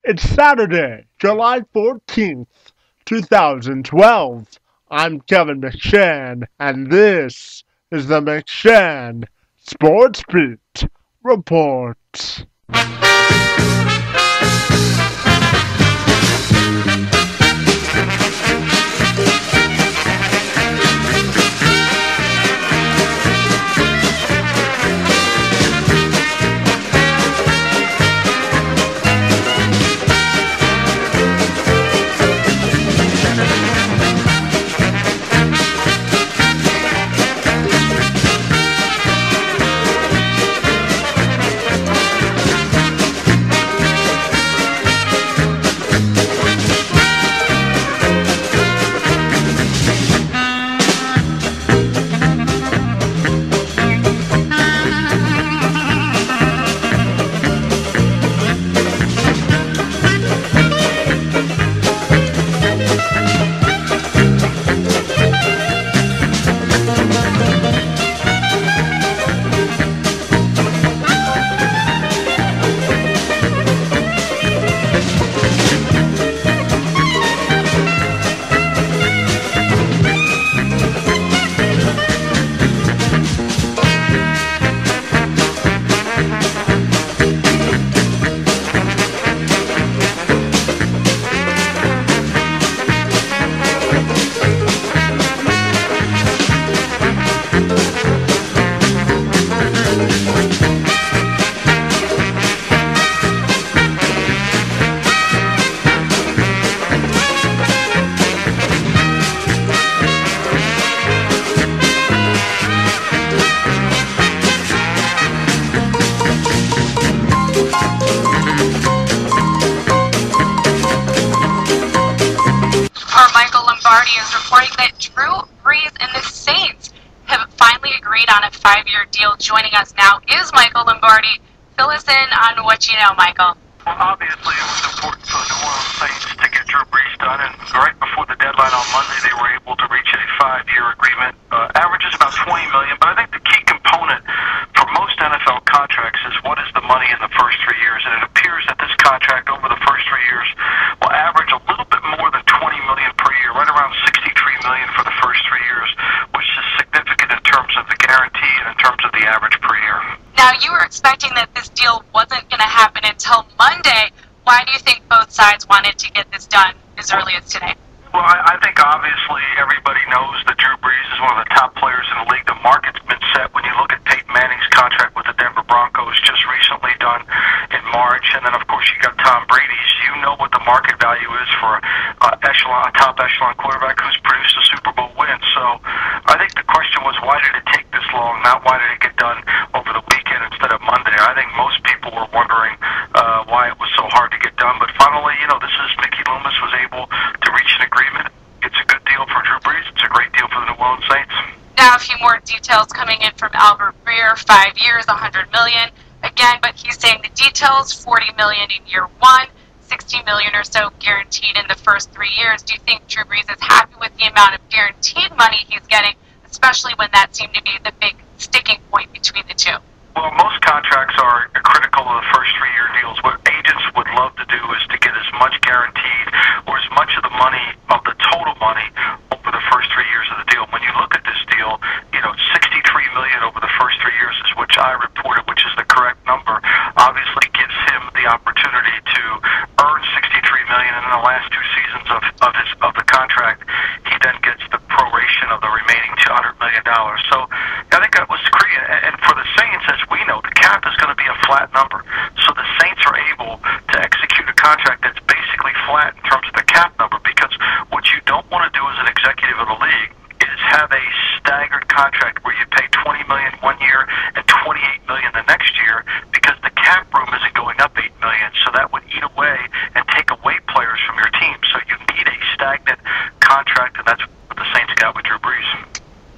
It's Saturday, July 14th, 2012. I'm Kevin McShann, and this is the McShann Sports Beat Report. Lombardi is reporting that Brees and the Saints have finally agreed on a 5-year deal. Joining us now is Michael Lombardi. Fill us in on what you know, Michael. Well, obviously it was important for the New Orleans Saints to get Brees done, and right before the deadline on Monday they were able to reach a 5-year agreement. Averages about $20 million, but I think the key component for most NFL contracts is what is the money in the first 3 years, and it appears that this contract over the first 3 years will average a little bit more than $20 million per year, right around $63 million for the first 3 years, which is significant in terms of the guarantee and in terms of the average per year. Now, you were expecting that this deal wasn't going to happen until Monday. Why do you think both sides wanted to get this done as early as today? Well, I think obviously everybody knows that Brees is one of the top players in the league. The market's been set when you look at Peyton Manning's contract with the Denver Broncos just recently done in March, and then of course you got Tom Brady's. You know what the market value is for a top echelon quarterback who's produced a Super Bowl win. So I think the question was, why did it take this long? Not why did it get done over the weekend instead of Monday. I think most people were wondering why it was so hard to get done, but finally, this is Mickey Loomis was able to reach an agreement. It's a good deal for Brees. It's a great deal for the New Orleans Saints. Now, a few more details coming in from Albert Breer. 5 years, $100 million. Again, but he's saying the details: $40 million in year one, $60 million or so guaranteed in the first 3 years. Do you think Brees is happy with the amount of guaranteed money he's getting, especially when that seemed to be the big sticking point between the two? Well, most contracts are critical of the first 3-year deals. What agents would love to do is to get as much guaranteed or as much of the money, of the total money, over the first 3 years of the deal. When you look at this deal, $63 million over the first 3 years is which I reported, which is the correct number. Obviously gives him the opportunity to earn $63 million, and in the last 2 seasons of the contract, he then gets the proration of the remaining $200 million. So I think that was key. And for the Saints, as we know, the cap is going to be a flat number. So the Saints are able to execute a contract that's basically flat in terms of the cap number, because what you don't want to do as an executive of the league is have a staggered contract where you pay $20 million one year and $28 million the next year, because the cap room isn't going up $8 million. So that would eat away and take away players from your team. So you need a stagnant contract, and that's what the Saints got with Brees.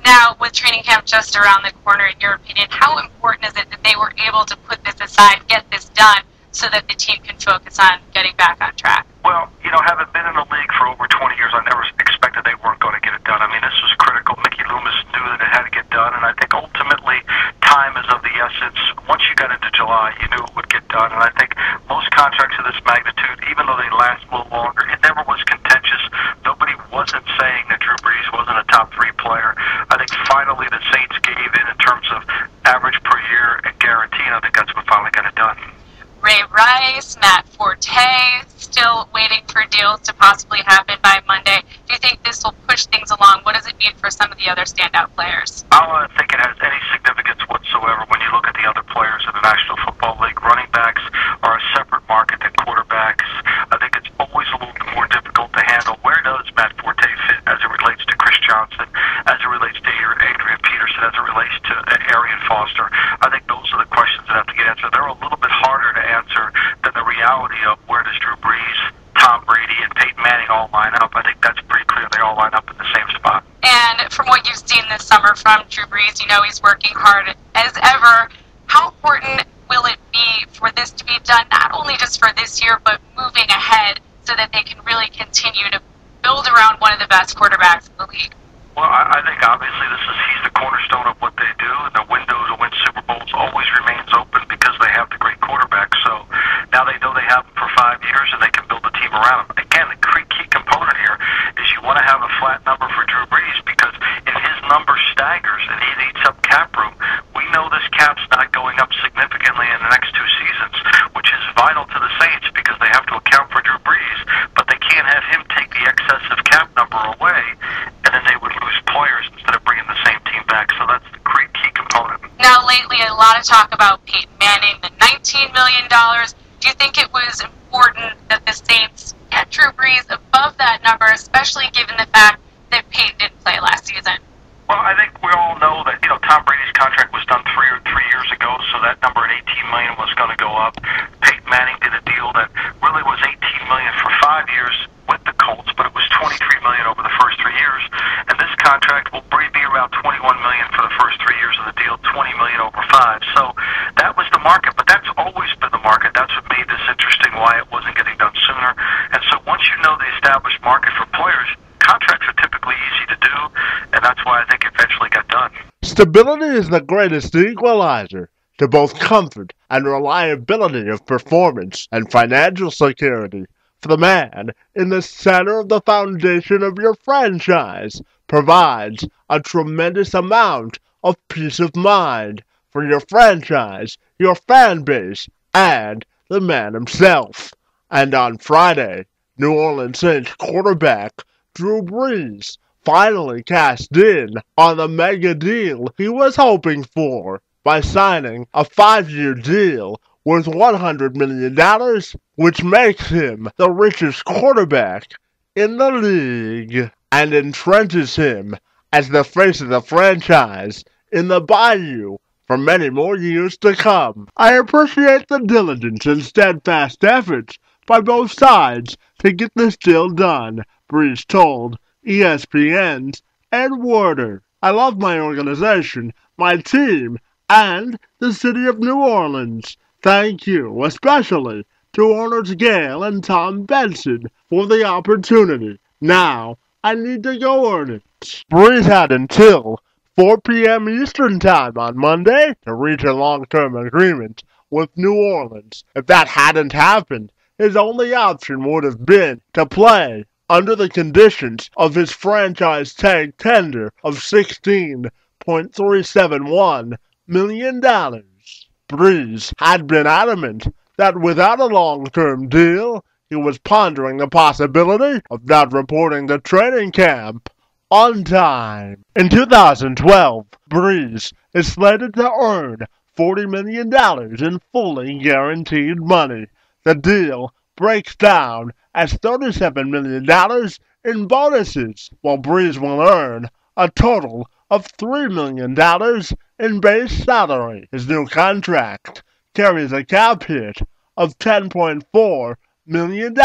Now, with training camp just around the corner, in your opinion, how important is it that they were able to put this aside, get this done, so that the team can focus on getting back on track? Well, having been in the league for over 20 years, I never expected they weren't going to get it done. I mean, this was critical. Mickey Loomis knew that it had to get done, and I think ultimately time is of the essence. Once you got into July, you knew it would get done, and I think most contracts of this magnitude, even though they last a little longer, it never was contentious. Nobody wasn't saying that Drew Brees wasn't a top 3 player. I think finally the Saints gave in terms of average per year and guarantee, and I think that's what finally got it done. Ray Rice, Matt Forte, still waiting for deals to possibly happen by Monday. Do you think this will push things along? What does it mean for some of the other standout players? I don't think it has any significance whatsoever when you look at the other players in the National Football League. Running backs are a separate market than quarterbacks. I think it's always a little bit more difficult to handle. Where does Matt Forte fit as it relates to Chris Johnson, as it relates to Adrian Peterson, as it relates to Arian Foster? I think those are the questions that have to get answered. They're a little bit harder to answer than the reality of where does Drew Brees, Tom Brady, and Peyton Manning all line up. I think that's pretty clear. They all line up in the same spot. And from what you've seen this summer from Drew Brees, you know he's working hard as ever. How important will it be for this to be done, not only just for this year, but moving ahead so that they can really continue to build around one of the best quarterbacks in the league? Well, I think obviously he's the cornerstone of what they do, and the window to win Super Bowls always remains open because they have the great quarterback. So now they know they have him for 5 years, and they can build a team around him. Again, the key component here is you want to have a flat number for Drew Brees, because if his number staggers and he eats up cap room, we know this cap's not going up significantly in the next 2 seasons, which is vital to the Saints because they have to account for Drew Brees, but they can't have him take the excessive cap number away, and then they would lose players instead of bringing the same team back. So that's the great key component. Now, lately, a lot of talk about Peyton Manning, the $19 million. Do you think it was important that the Saints get Drew Brees above that number, especially given the fact that Peyton didn't play last season? Well, I think we all know that, Tom Brady's contract was done three years ago, so that number at $18 million was going to go up. Peyton Manning did a deal that really was $18 million for 5 years with the Colts, but it was $23 million over the first 3 years. And this contract will be around $21 million for the first 3 years of the deal, $20 million over 5. So that was the market, but that's always been the market. That's what made this interesting, why it wasn't getting done sooner. And so once you know the established market for players, contracts are typically easy to do, and that's why I think it eventually got done. Stability is the greatest equalizer to both comfort and reliability of performance and financial security. For the man in the center of the foundation of your franchise provides a tremendous amount of peace of mind for your franchise, your fan base, and the man himself. And on Friday, New Orleans Saints quarterback Drew Brees finally cashed in on the mega deal he was hoping for by signing a 5-year deal worth $100 million, which makes him the richest quarterback in the league and entrenches him as the face of the franchise in the Bayou for many more years to come. I appreciate the diligence and steadfast efforts by both sides to get this deal done, Brees told ESPN's Ed Werder. I love my organization, my team, and the city of New Orleans. Thank you, especially to owners Gail and Tom Benson, for the opportunity. Now, I need to go earn it. Brees had until 4 p.m. Eastern Time on Monday to reach a long-term agreement with New Orleans. If that hadn't happened, his only option would have been to play under the conditions of his franchise tag tender of $16.371 million. Brees had been adamant that without a long-term deal, he was pondering the possibility of not reporting to training camp on time. In 2012, Brees is slated to earn $40 million in fully guaranteed money. The deal breaks down as $37 million in bonuses, while Brees will earn a total of $3 million in base salary. His new contract carries a cap hit of $10.4 million,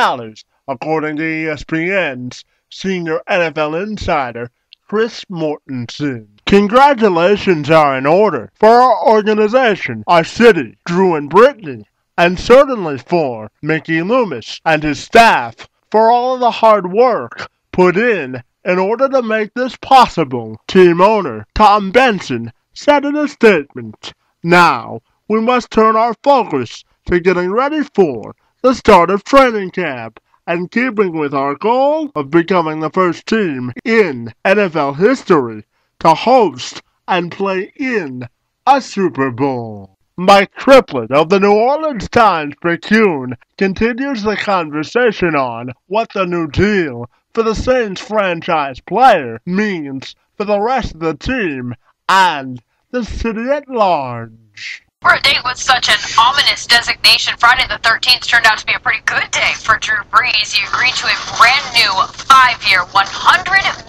according to ESPN's senior NFL insider Chris Mortensen. Congratulations are in order for our organization, our city, Drew and Brittany, and certainly for Mickey Loomis and his staff for all of the hard work put in order to make this possible, team owner Tom Benson said in a statement. Now, we must turn our focus to getting ready for the start of training camp, and keeping with our goal of becoming the first team in NFL history to host and play in a Super Bowl. Mike Triplett of the New Orleans Times-Picayune continues the conversation on what the new deal for the Saints franchise player means for the rest of the team and the city at large. For a date with such an ominous designation, Friday the 13th turned out to be a pretty good day for Drew Brees. He agreed to a brand new 5-year, $100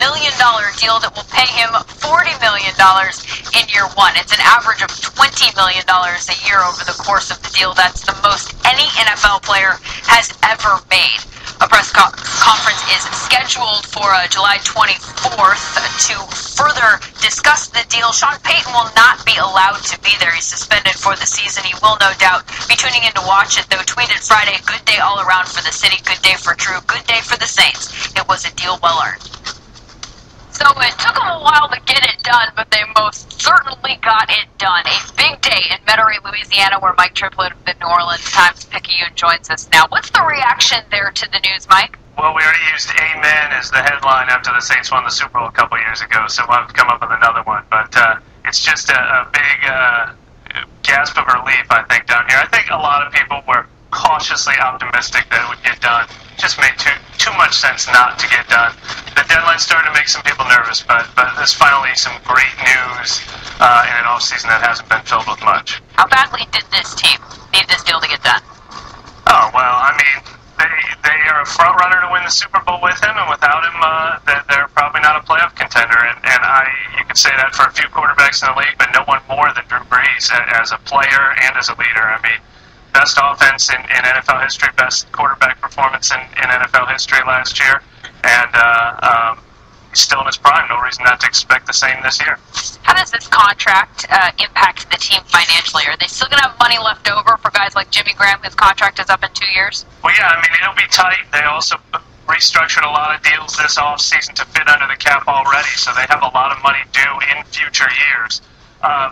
million deal that will pay him $40 million in year one. It's an average of $20 million a year over the course of the deal. That's the most any NFL player has ever made. A press conference is scheduled for July 24th to further discuss the deal. Sean Payton will not be allowed to be there. He's suspended for the season. He will no doubt be tuning in to watch it, though. Tweeted Friday, good day all around for the city, good day for Drew, good day for the Saints. It was a deal well earned. So it took them a while to get it done, but they most certainly got it done. A big day in Metairie, Louisiana, where Mike Triplett of the New Orleans Times-Picayune joins us now. What's the reaction there to the news, Mike? Well, we already used Amen as the headline after the Saints won the Super Bowl a couple years ago, so we'll have to come up with another one. But it's just a big gasp of relief, I think, down here. I think a lot of people were cautiously optimistic that it would get done. Just made too much sense not to get done. The deadline started to make some people nervous, but there's finally some great news in an offseason that hasn't been filled with much. How badly did this team need this deal to get done? Oh, well, I mean, they are a front runner to win the Super Bowl with him, and without him, they're probably not a playoff contender. And you could say that for a few quarterbacks in the league, but no one more than Drew Brees as a player and as a leader. I mean, best offense in NFL history, best quarterback performance in NFL history last year, and he's still in his prime. No reason not to expect the same this year. How does this contract impact the team financially? Are they still going to have money left over for guys like Jimmy Graham, whose contract is up in 2 years? Well, yeah, I mean, it'll be tight. They also restructured a lot of deals this offseason to fit under the cap already, so they have a lot of money due in future years.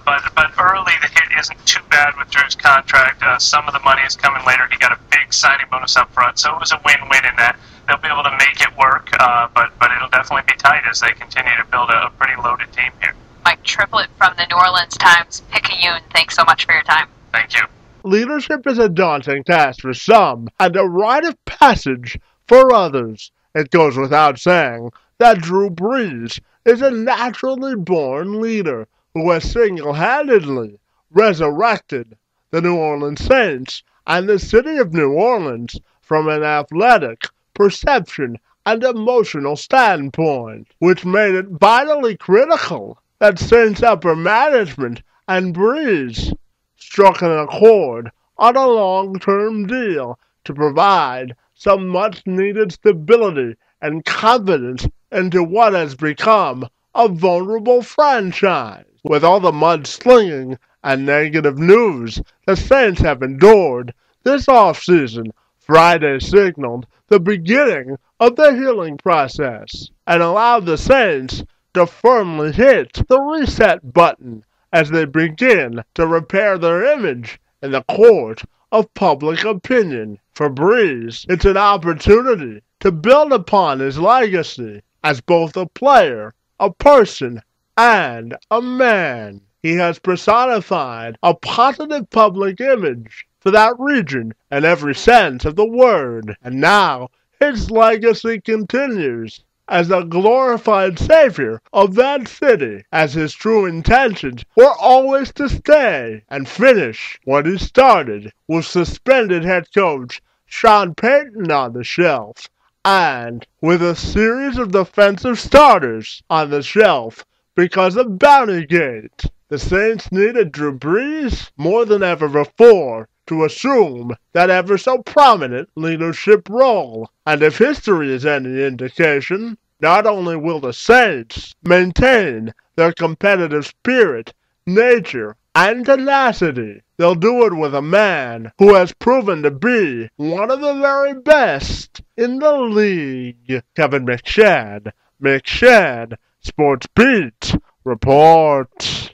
But early, the hit isn't too bad with Drew's contract. Some of the money is coming later. He got a big signing bonus up front, so it was a win-win in that. They'll be able to make it work, but it'll definitely be tight as they continue to build a pretty loaded team here. Mike Triplett from the New Orleans Times-Picayune, thanks so much for your time. Thank you. Leadership is a daunting task for some, and a rite of passage for others. It goes without saying that Drew Brees is a naturally born leader who has single-handedly resurrected the New Orleans Saints and the city of New Orleans from an athletic, perception, and emotional standpoint, which made it vitally critical that Saints upper management and Brees struck an accord on a long-term deal to provide some much-needed stability and confidence into what has become a vulnerable franchise. With all the mudslinging and negative news the Saints have endured this offseason, Friday signaled the beginning of the healing process and allowed the Saints to firmly hit the reset button as they begin to repair their image in the court of public opinion. For Brees, it's an opportunity to build upon his legacy as both a player, a person, and a man. He has personified a positive public image for that region in every sense of the word, and now his legacy continues as a glorified savior of that city, as his true intentions were always to stay and finish what he started with suspended head coach Sean Payton on the shelf, and with a series of defensive starters on the shelf because of Bountygate. The Saints needed Drew Brees more than ever before to assume that ever so prominent leadership role. And if history is any indication, not only will the Saints maintain their competitive spirit, nature, and tenacity, they'll do it with a man who has proven to be one of the very best in the league. Kevin McShad, Sports Beat Report.